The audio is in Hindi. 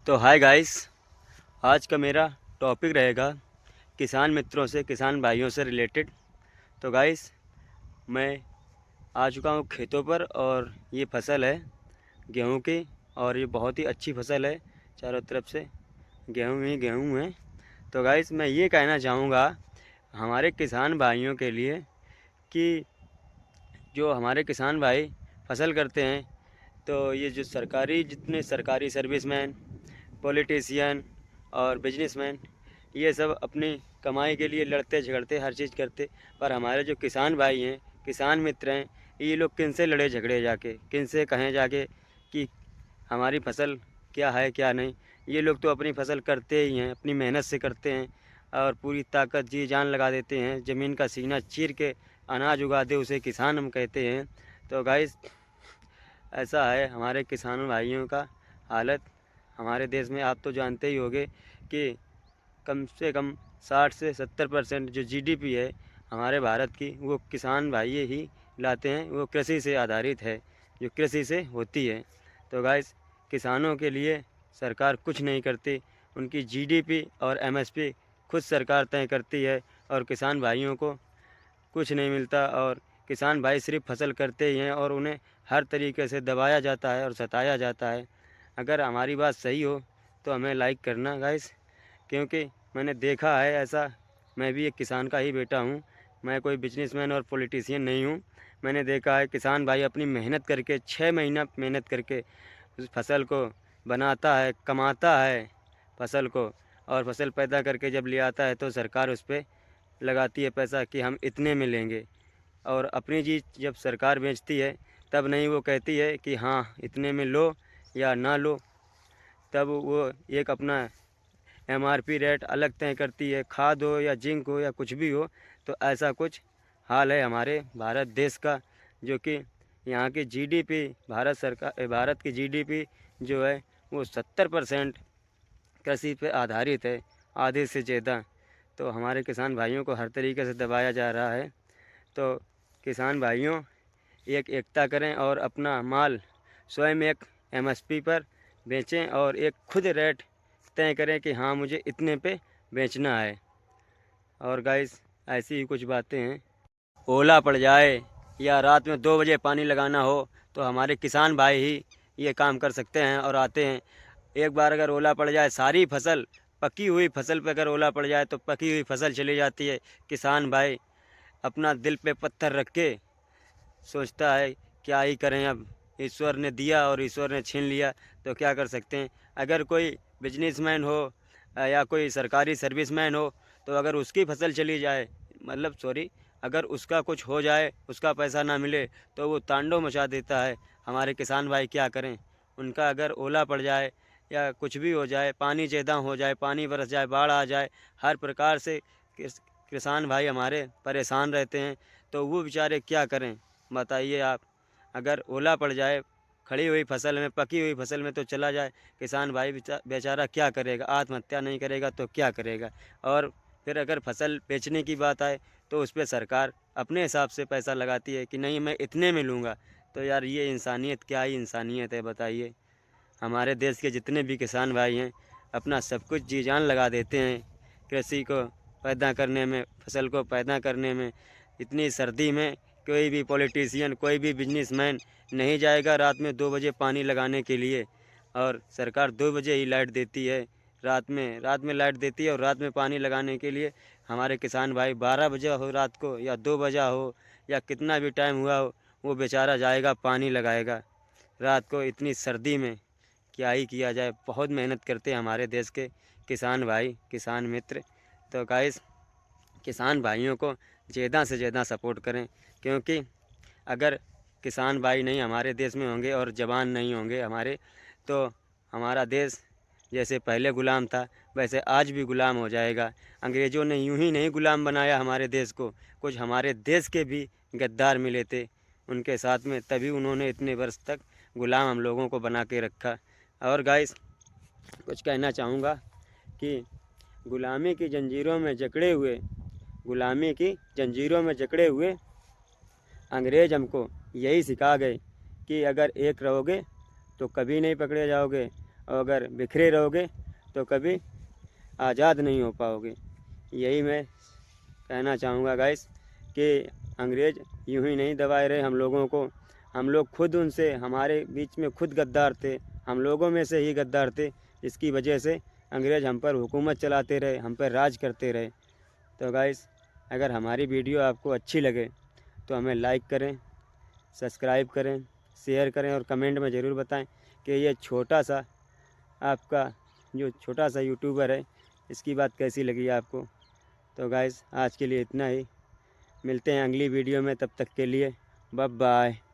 तो हाय गाइस, आज का मेरा टॉपिक रहेगा किसान मित्रों से, किसान भाइयों से रिलेटेड। तो गाइस, मैं आ चुका हूँ खेतों पर और ये फसल है गेहूं की, और ये बहुत ही अच्छी फसल है। चारों तरफ से गेहूं ही गेहूं है। तो गाइस, मैं ये कहना चाहूँगा हमारे किसान भाइयों के लिए कि जो हमारे किसान भाई फसल करते हैं, तो ये जो जितने सरकारी सर्विसमैन, पॉलिटिशियन और बिजनेसमैन, ये सब अपनी कमाई के लिए लड़ते झगड़ते हर चीज़ करते। पर हमारे जो किसान भाई हैं, किसान मित्र हैं, ये लोग किन से लड़े झगड़े जाके, किन से कहें जाके कि हमारी फसल क्या है क्या नहीं। ये लोग तो अपनी फसल करते ही हैं, अपनी मेहनत से करते हैं और पूरी ताकत जी जान लगा देते हैं। ज़मीन का सीना चीर के अनाज उगा दे, उसे किसान हम कहते हैं। तो गाइस, ऐसा है हमारे किसान भाइयों का हालत हमारे देश में। आप तो जानते ही होंगे कि कम से कम 60 से 70% जो जीडीपी है हमारे भारत की, वो किसान भाई ही लाते हैं। वो कृषि से आधारित है, जो कृषि से होती है। तो गाइस, किसानों के लिए सरकार कुछ नहीं करती। उनकी जीडीपी और एमएसपी खुद सरकार तय करती है और किसान भाइयों को कुछ नहीं मिलता। और किसान भाई सिर्फ फसल करते ही हैं और उन्हें हर तरीके से दबाया जाता है और सताया जाता है। अगर हमारी बात सही हो तो हमें लाइक करना गाइस, क्योंकि मैंने देखा है ऐसा। मैं भी एक किसान का ही बेटा हूँ, मैं कोई बिजनेसमैन और पॉलिटिशियन नहीं हूँ। मैंने देखा है किसान भाई अपनी मेहनत करके 6 महीना मेहनत करके उस फसल को बनाता है, कमाता है फसल को, और फसल पैदा करके जब ले आता है तो सरकार उस पर लगाती है पैसा कि हम इतने में लेंगे। और अपनी चीज़ जब सरकार बेचती है तब नहीं, वो कहती है कि हाँ इतने में लो या ना लो। तब वो एक अपना एमआरपी रेट अलग तय करती है, खाद हो या जिंक हो या कुछ भी हो। तो ऐसा कुछ हाल है हमारे भारत देश का, जो कि यहाँ की जीडीपी, भारत की जीडीपी जो है वो 70% कृषि पे आधारित है, आधे से ज़्यादा। तो हमारे किसान भाइयों को हर तरीके से दबाया जा रहा है। तो किसान भाइयों, एक एकता करें और अपना माल स्वयं एक एमएसपी पर बेचें और एक खुद रेट तय करें कि हाँ मुझे इतने पे बेचना है। और गाइस, ऐसी ही कुछ बातें हैं। ओला पड़ जाए या रात में 2 बजे पानी लगाना हो तो हमारे किसान भाई ही ये काम कर सकते हैं और आते हैं। एक बार अगर ओला पड़ जाए, सारी फसल, पकी हुई फसल पे अगर ओला पड़ जाए तो पकी हुई फसल चली जाती है। किसान भाई अपना दिल पे पत्थर रख के सोचता है क्या ही करें, अब ईश्वर ने दिया और ईश्वर ने छीन लिया तो क्या कर सकते हैं। अगर कोई बिजनेसमैन हो या कोई सरकारी सर्विसमैन हो, तो अगर उसकी फसल चली जाए, मतलब सॉरी, अगर उसका कुछ हो जाए, उसका पैसा ना मिले, तो वो तांडव मचा देता है। हमारे किसान भाई क्या करें। उनका अगर ओला पड़ जाए या कुछ भी हो जाए, पानी ज़्यादा हो जाए, पानी बरस जाए, बाढ़ आ जाए, हर प्रकार से किसान भाई हमारे परेशान रहते हैं। तो वो बेचारे क्या करें, बताइए आप। अगर ओला पड़ जाए खड़ी हुई फसल में, पकी हुई फसल में तो चला जाए, किसान भाई बेचारा क्या करेगा। आत्महत्या नहीं करेगा तो क्या करेगा। और फिर अगर फसल बेचने की बात आए तो उस पर सरकार अपने हिसाब से पैसा लगाती है कि नहीं मैं इतने में लूँगा। तो यार, ये इंसानियत, क्या ही इंसानियत है बताइए। हमारे देश के जितने भी किसान भाई हैं अपना सब कुछ जी जान लगा देते हैं कृषि को पैदा करने में, फसल को पैदा करने में। इतनी सर्दी में कोई भी पॉलिटिशियन, कोई भी बिजनेसमैन नहीं जाएगा रात में 2 बजे पानी लगाने के लिए। और सरकार 2 बजे ही लाइट देती है, रात में लाइट देती है। और रात में पानी लगाने के लिए हमारे किसान भाई 12 बजे हो रात को या 2 बजा हो या कितना भी टाइम हुआ हो, वो बेचारा जाएगा पानी लगाएगा रात को इतनी सर्दी में। क्या ही किया जाए, बहुत मेहनत करते हैं हमारे देश के किसान भाई, किसान मित्र। तो गाइस, किसान भाइयों को ज़्यादा से ज़्यादा सपोर्ट करें, क्योंकि अगर किसान भाई नहीं हमारे देश में होंगे और जवान नहीं होंगे हमारे, तो हमारा देश जैसे पहले ग़ुलाम था वैसे आज भी ग़ुलाम हो जाएगा। अंग्रेज़ों ने यूं ही नहीं ग़ुलाम बनाया हमारे देश को, कुछ हमारे देश के भी गद्दार मिले थे उनके साथ में, तभी उन्होंने इतने वर्ष तक ग़ुलाम हम लोगों को बना के रखा। और गाइस, कुछ कहना चाहूँगा कि ग़ुलामी की जंजीरों में जकड़े हुए ग़ुलामी की जंजीरों में जकड़े हुए अंग्रेज़ हमको यही सिखा गए कि अगर एक रहोगे तो कभी नहीं पकड़े जाओगे, और अगर बिखरे रहोगे तो कभी आज़ाद नहीं हो पाओगे। यही मैं कहना चाहूँगा गाइस कि अंग्रेज़ यूं ही नहीं दबाए रहे हम लोगों को, हम लोग खुद उनसे, हमारे बीच में खुद गद्दार थे, हम लोगों में से ही गद्दार थे, इसकी वजह से अंग्रेज़ हम पर हुकूमत चलाते रहे, हम पर राज करते रहे। तो गाइस अगर हमारी वीडियो आपको अच्छी लगे तो हमें लाइक करें, सब्सक्राइब करें, शेयर करें और कमेंट में ज़रूर बताएं कि ये छोटा सा आपका जो छोटा सा यूट्यूबर है इसकी बात कैसी लगी आपको। तो गाइस आज के लिए इतना ही, मिलते हैं अगली वीडियो में, तब तक के लिए बाय बाय।